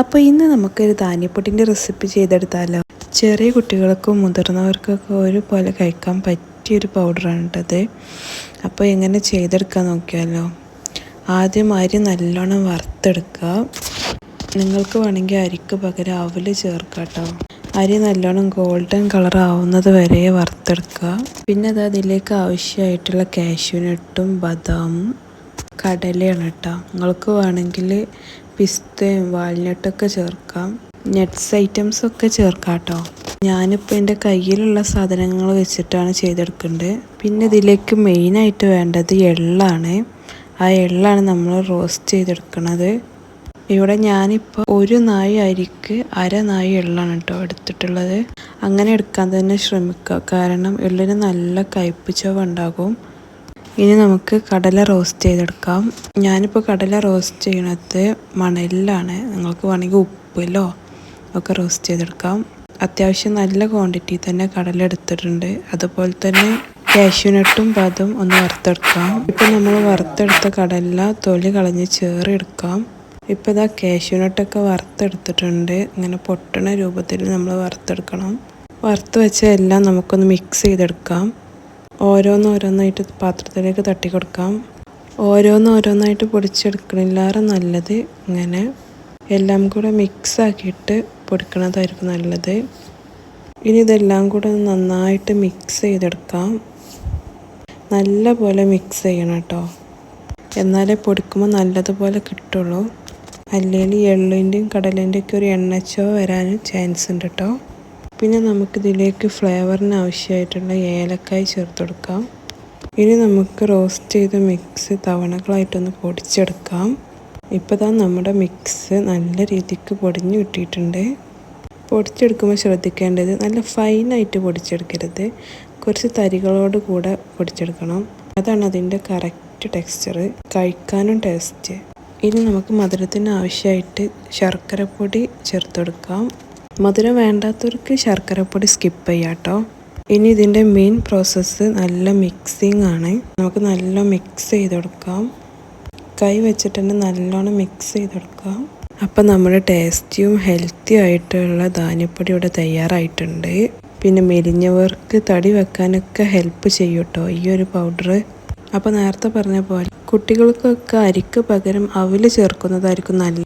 അപ്പോൾ ഇന്ന് നമുക്കൊരു ധാന്യപ്പൊടിൻ്റെ റെസിപ്പി ചെയ്തെടുത്താലോ. ചെറിയ കുട്ടികൾക്കും മുതിർന്നവർക്കൊക്കെ ഒരുപോലെ കഴിക്കാൻ പറ്റിയൊരു പൗഡറാണ് കേട്ടത്. അപ്പോൾ എങ്ങനെ ചെയ്തെടുക്കാൻ നോക്കിയാലോ. ആദ്യം അരി നല്ലോണം വറുത്തെടുക്കുക. നിങ്ങൾക്ക് വേണമെങ്കിൽ അരിക്ക് പകരം അവൽ ചേർക്കാം കേട്ടോ. അരി നല്ലോണം ഗോൾഡൻ കളർ ആവുന്നത് വരെ വറുത്തെടുക്കുക. പിന്നെ അതിലേക്ക് ആവശ്യമായിട്ടുള്ള കാഷ്യൂനട്ടും ബദാമും കടലയാണ് കേട്ടോ. നിങ്ങൾക്ക് വേണമെങ്കിൽ പിസ്തയും വാൽനട്ടൊക്കെ ചേർക്കാം. നട്ട്സ് ഐറ്റംസൊക്കെ ചേർക്കാം കേട്ടോ. ഞാനിപ്പോൾ എൻ്റെ കയ്യിലുള്ള സാധനങ്ങൾ വെച്ചിട്ടാണ് ചെയ്തെടുക്കേണ്ടത്. പിന്നെ ഇതിലേക്ക് മെയിനായിട്ട് വേണ്ടത് എള്ളാണ്. ആ എള്ളാണ് നമ്മൾ റോസ്റ്റ് ചെയ്തെടുക്കുന്നത്. ഇവിടെ ഞാനിപ്പോൾ ഒരു നാഴി അരിക്ക് അര നാഴി എള്ളാണ് കേട്ടോ എടുത്തിട്ടുള്ളത്. അങ്ങനെ എടുക്കാൻ തന്നെ ശ്രമിക്കുക, കാരണം എള്ളിന് നല്ല കയ്പ്പ് ചുവ ഉണ്ടാകും. ഇനി നമുക്ക് കടല റോസ്റ്റ് ചെയ്തെടുക്കാം. ഞാനിപ്പോൾ കടല റോസ്റ്റ് ചെയ്യണത് മണലിലാണ്. നിങ്ങൾക്ക് വേണമെങ്കിൽ ഉപ്പിലോ ഒക്കെ റോസ്റ്റ് ചെയ്തെടുക്കാം. അത്യാവശ്യം നല്ല ക്വാണ്ടിറ്റി തന്നെ കടല എടുത്തിട്ടുണ്ട്. അതുപോലെ തന്നെ കാഷ്യൂനട്ടും ബദാം ഒന്ന് വറുത്തെടുക്കാം. ഇപ്പം നമ്മൾ വറുത്തെടുത്ത കടല തൊലി കളഞ്ഞ് ചേറെടുക്കാം. ഇപ്പോൾ ഇതാ കാഷ്യൂനട്ടൊക്കെ വറുത്തെടുത്തിട്ടുണ്ട്. ഇങ്ങനെ പൊട്ടണ രൂപത്തിൽ നമ്മൾ വറുത്തെടുക്കണം. വറുത്ത് വെച്ച എല്ലാം നമുക്കൊന്ന് മിക്സ് ചെയ്തെടുക്കാം. ഓരോന്നോരോന്നായിട്ട് പാത്രത്തിലേക്ക് തട്ടി കൊടുക്കാം. ഓരോന്നോരോന്നായിട്ട് പൊടിച്ചെടുക്കണില്ലാറെ നല്ലത് ഇങ്ങനെ എല്ലാം കൂടെ മിക്സ് ആക്കിയിട്ട് പൊടിക്കണതായിരിക്കും നല്ലത്. ഇനി ഇതെല്ലാം കൂടെ നന്നായിട്ട് മിക്സ് ചെയ്തെടുക്കാം. നല്ല പോലെ മിക്സ് ചെയ്യണം കേട്ടോ, എന്നാലേ പൊടിക്കുമ്പോൾ നല്ലതുപോലെ കിട്ടുള്ളൂ. അല്ലെങ്കിൽ എള്ളിൻ്റെയും കടലിൻ്റെയും ഒക്കെ ഒരു എണ്ണച്ചോ വരാൻ ചാൻസ് ഉണ്ട് കേട്ടോ. പിന്നെ നമുക്കിതിലേക്ക് ഫ്ലേവറിന് ആവശ്യമായിട്ടുള്ള ഏലക്കായ് ചേർത്ത് കൊടുക്കാം. ഇനി നമുക്ക് റോസ്റ്റ് ചെയ്ത മിക്സ് തവണകളായിട്ടൊന്ന് പൊടിച്ചെടുക്കാം. ഇപ്പോൾ ദാ നമ്മുടെ മിക്സ് നല്ല രീതിക്ക് പൊടിഞ്ഞു കിട്ടിയിട്ടുണ്ട്. പൊടിച്ചെടുക്കുമ്പോൾ ശ്രദ്ധിക്കേണ്ടത് നല്ല ഫൈനായിട്ട് പൊടിച്ചെടുക്കരുത്, കുറച്ച് തരികളോട് കൂടെ പൊടിച്ചെടുക്കണം. അതാണ് അതിൻ്റെ കറക്റ്റ് ടെക്സ്ചർ, കഴിക്കാനും ടേസ്റ്റ്. ഇനി നമുക്ക് മധുരത്തിന് ആവശ്യമായിട്ട് ശർക്കരപ്പൊടി ചേർത്ത് കൊടുക്കാം. മധുരം വേണ്ടാത്തവർക്ക് ശർക്കരപ്പൊടി സ്കിപ്പ് ചെയ്യാം കേട്ടോ. ഇനി ഇതിൻ്റെ മെയിൻ പ്രോസസ്സ് നല്ല മിക്സിങ് ആണ്. നമുക്ക് നല്ല മിക്സ് ചെയ്ത് കൊടുക്കാം. കൈ വെച്ചിട്ട് തന്നെ നല്ലോണം മിക്സ് ചെയ്ത് കൊടുക്കാം. അപ്പം നമ്മുടെ ടേസ്റ്റിയും ഹെൽത്തിയും ആയിട്ടുള്ള ധാന്യപ്പൊടി ഇവിടെ തയ്യാറായിട്ടുണ്ട്. പിന്നെ മെലിഞ്ഞവർക്ക് തടി വെക്കാനൊക്കെ ഹെൽപ്പ് ചെയ്യും കേട്ടോ ഈ ഒരു പൗഡർ. അപ്പോൾ നേരത്തെ പറഞ്ഞ പോലെ കുട്ടികൾക്കൊക്കെ അരിക്ക് പകരം അവൽ ചേർക്കുന്നതായിരിക്കും നല്ലത്.